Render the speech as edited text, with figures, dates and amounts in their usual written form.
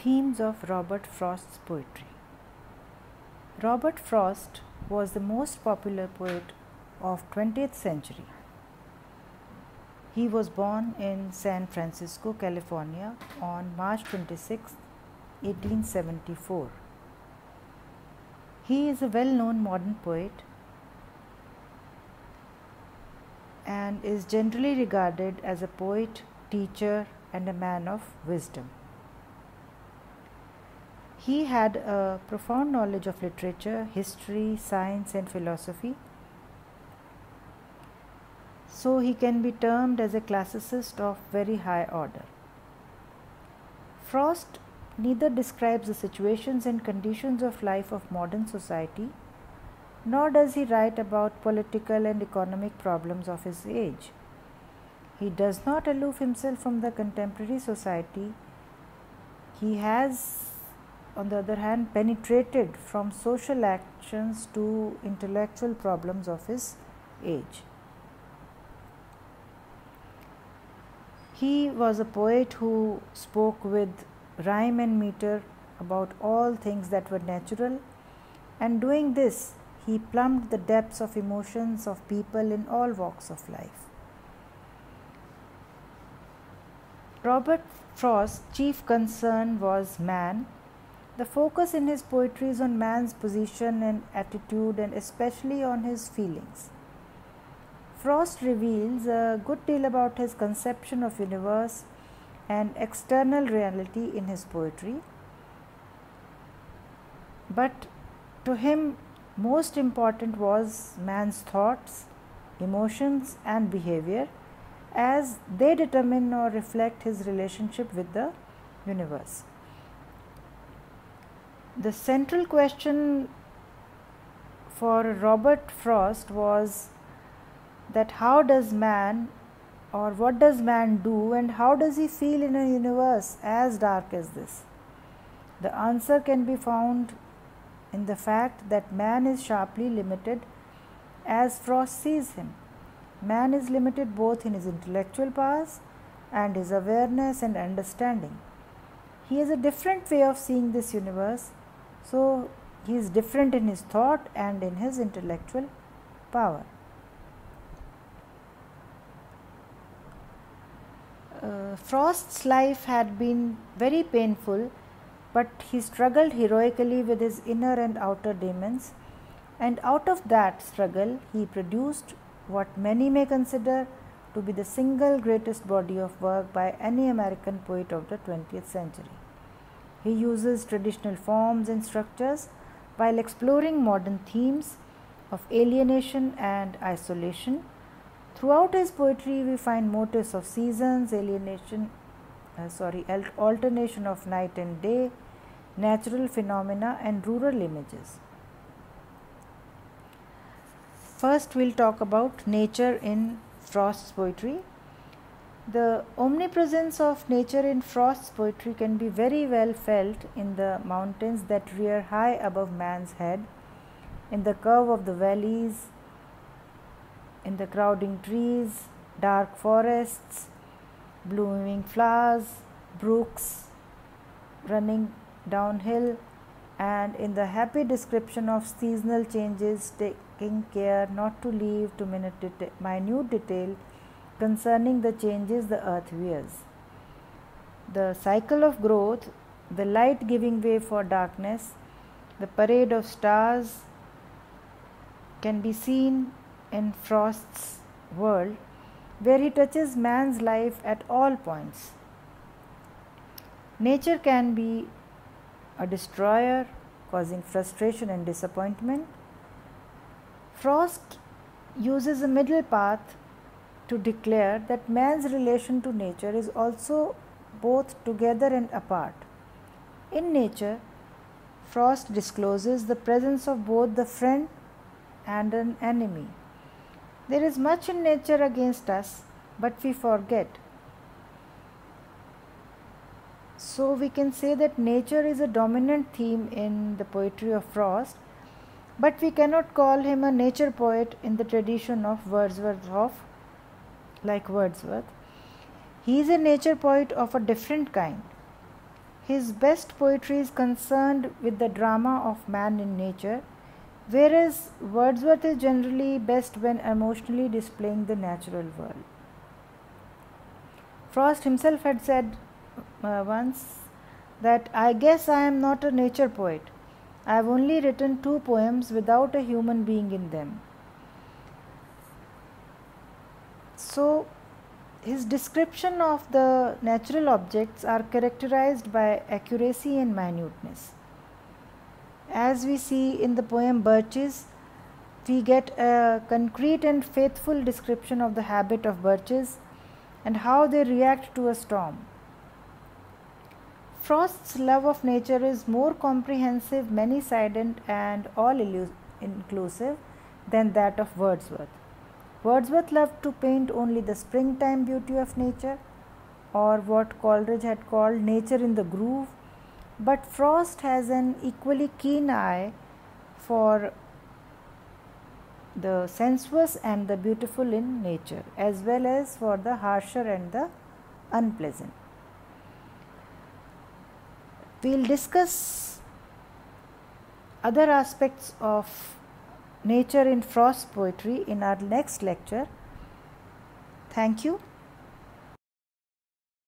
Themes of Robert Frost's poetry. Robert Frost was the most popular poet of 20th century. He was born in San Francisco, California on March 26, 1874. He is a well-known modern poet and is generally regarded as a poet, teacher, and a man of wisdom. He had a profound knowledge of literature, history, science, and philosophy, so he can be termed as a classicist of very high order. Frost neither describes the situations and conditions of life of modern society, nor does he write about political and economic problems of his age. He does not aloof himself from the contemporary society. He has, on the other hand, penetrated from social actions to intellectual problems of his age. He was a poet who spoke with rhyme and meter about all things that were natural, and doing this, he plumbed the depths of emotions of people in all walks of life. Robert Frost's chief concern was man. The focus in his poetry is on man's position and attitude, and especially on his feelings. Frost reveals a good deal about his conception of universe and external reality in his poetry, but to him most important was man's thoughts, emotions, and behavior, as they determine or reflect his relationship with the universe. The central question for Robert Frost was that how does man, or what does man do, and how does he feel in a universe as dark as this? The answer can be found in the fact that man is sharply limited as Frost sees him. Man is limited both in his intellectual powers and his awareness and understanding. He has a different way of seeing this universe, so he is different in his thought and in his intellectual power. Frost's life had been very painful, but he struggled heroically with his inner and outer demons, and out of that struggle he produced what many may consider to be the single greatest body of work by any American poet of the 20th century. He uses traditional forms and structures while exploring modern themes of alienation and isolation. Throughout his poetry, we find motifs of seasons, alternation of night and day, natural phenomena, and rural images. First, we'll talk about nature in Frost's poetry. The omnipresence of nature in Frost's poetry can be very well felt in the mountains that rear high above man's head, in the curve of the valleys, in the crowding trees, dark forests, blooming flowers, brooks running downhill, and in the happy description of seasonal changes, taking care not to leave to minute detail concerning the changes the earth wears. The cycle of growth, the light giving way for darkness, the parade of stars can be seen in Frost's world, where he touches man's life at all points. Nature can be a destroyer, causing frustration and disappointment. Frost uses a middle path to declare that man's relation to nature is also both together and apart. In nature, Frost discloses the presence of both the friend and an enemy. There is much in nature against us, but we forget. So we can say that nature is a dominant theme in the poetry of Frost, but we cannot call him a nature poet in the tradition of Wordsworth. He is a nature poet of a different kind. His best poetry is concerned with the drama of man in nature, whereas Wordsworth is generally best when emotionally displaying the natural world. Frost himself had said once that, "I guess I am not a nature poet. I have only written 2 poems without a human being in them." So, his description of the natural objects are characterized by accuracy and minuteness. As we see in the poem Birches, we get a concrete and faithful description of the habit of birches and how they react to a storm. Frost's love of nature is more comprehensive, many-sided and all-inclusive than that of Wordsworth. Wordsworth loved to paint only the springtime beauty of nature, or what Coleridge had called nature in the groove, but Frost has an equally keen eye for the sensuous and the beautiful in nature, as well as for the harsher and the unpleasant. We will discuss other aspects of nature in Frost's poetry in our next lecture. Thank you.